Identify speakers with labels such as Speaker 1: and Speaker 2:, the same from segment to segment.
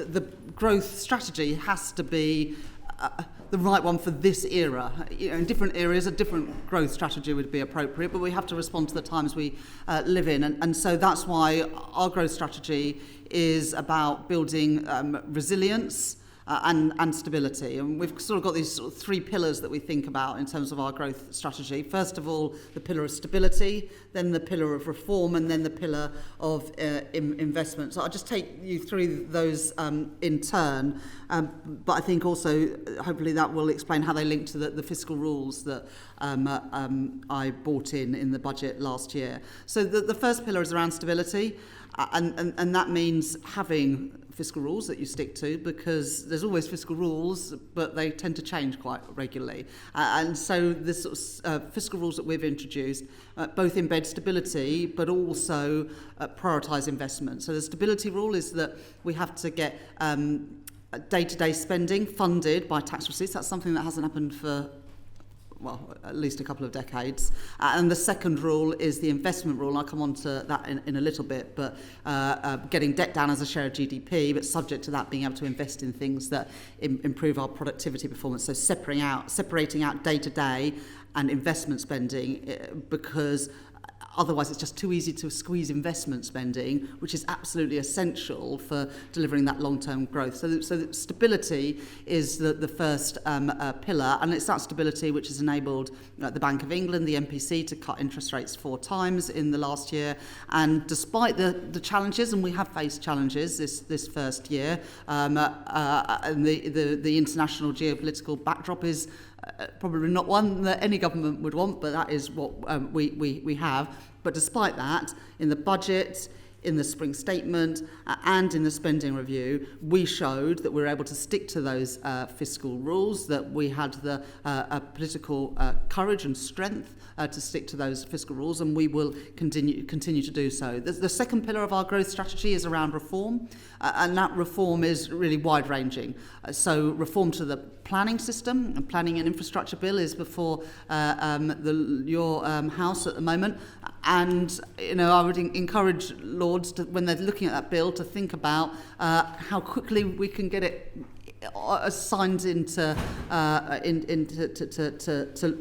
Speaker 1: the growth strategy has to be the right one for this era. In different areas, a different growth strategy would be appropriate, but we have to respond to the times we live in. And so that's why our growth strategy is about building resilience and stability. And we've sort of got these sort of three pillars that we think about in terms of our growth strategy. First of all, the pillar of stability, then the pillar of reform, and then the pillar of investment. So I'll just take you through those in turn. But I think also, hopefully, that will explain how they link to the fiscal rules that I brought in the budget last year. So the first pillar is around stability, and that means having fiscal rules that you stick to, because there's always fiscal rules, but they tend to change quite regularly. And so the sort of fiscal rules that we've introduced both embed stability, but also prioritise investment. So the stability rule is that we have to get day-to-day spending funded by tax receipts. That's something that hasn't happened for at least a couple of decades. And the second rule is the investment rule, and I'll come on to that in a little bit, but getting debt down as a share of GDP, but subject to that being able to invest in things that improve our productivity performance. So separating out day-to-day and investment spending, because otherwise it's just too easy to squeeze investment spending, which is absolutely essential for delivering that long-term growth. So stability is the first pillar, and it's that stability which has enabled the Bank of England, the MPC, to cut interest rates 4 times in the last year. And despite the challenges, and we have faced challenges this first year, and the international geopolitical backdrop is probably not one that any government would want, but that is what we have. But despite that, in the budget, in the spring statement, and in the spending review, we showed that we were able to stick to those fiscal rules, that we had the political courage and strength to stick to those fiscal rules, and we will continue to do so. The second pillar of our growth strategy is around reform, and that reform is really wide-ranging. So reform to the planning system, and planning and infrastructure bill is before your House at the moment. And I would encourage Lords to, when they're looking at that bill, to think about how quickly we can get it signed into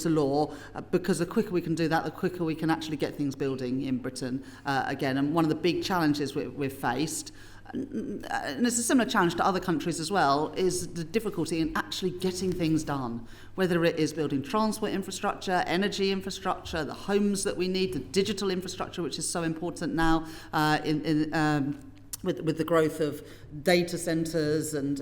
Speaker 1: law, because the quicker we can do that, the quicker we can actually get things building in Britain again. And one of the big challenges we've faced, and it's a similar challenge to other countries as well, is the difficulty in actually getting things done, whether it is building transport infrastructure, energy infrastructure, the homes that we need, the digital infrastructure, which is so important now with the growth of data centres and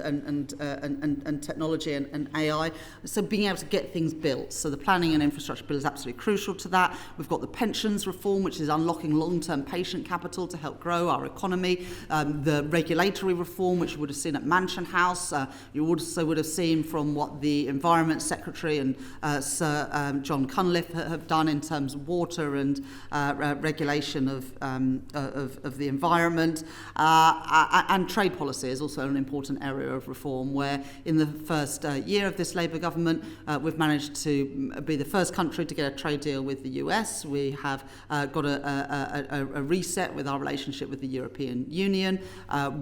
Speaker 1: technology and AI. So being able to get things built. So the planning and infrastructure bill is absolutely crucial to that. We've got the pensions reform, which is unlocking long-term patient capital to help grow our economy. The regulatory reform, which you would have seen at Mansion House. You also would have seen from what the Environment Secretary and Sir John Cunliffe have done in terms of water and regulation of the environment. And trade policy is also an important area of reform, where in the first year of this Labour government, we've managed to be the first country to get a trade deal with the US. We have got a reset with our relationship with the European Union.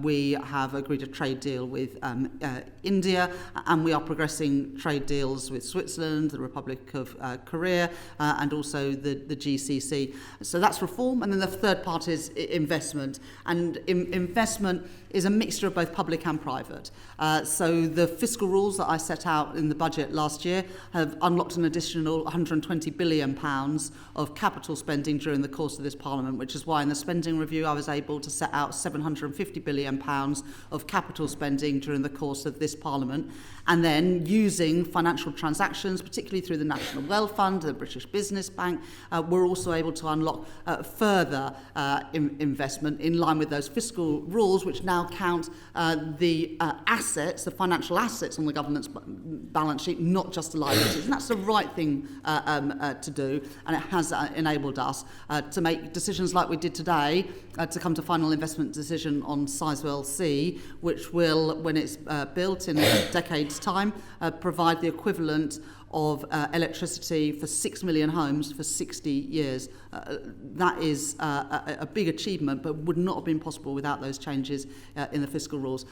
Speaker 1: We have agreed a trade deal with India, and we are progressing trade deals with Switzerland, the Republic of Korea, and also the GCC. So that's reform. And then the third part is investment. And investment is a mixture of both public and private. So the fiscal rules that I set out in the budget last year have unlocked an additional £120 billion of capital spending during the course of this Parliament, which is why in the spending review I was able to set out £750 billion of capital spending during the course of this Parliament. And then using financial transactions, particularly through the National Wealth Fund, the British Business Bank, we're also able to unlock further investment in line with those fiscal rules, which now count the assets, the financial assets on the government's balance sheet, not just the liabilities. And that's the right thing to do, and it has enabled us to make decisions like we did today, to come to final investment decision on Sizewell C, which will, when it's built in a decade's time, provide the equivalent of electricity for 6 million homes for 60 years. That is a big achievement, but would not have been possible without those changes in the fiscal rules.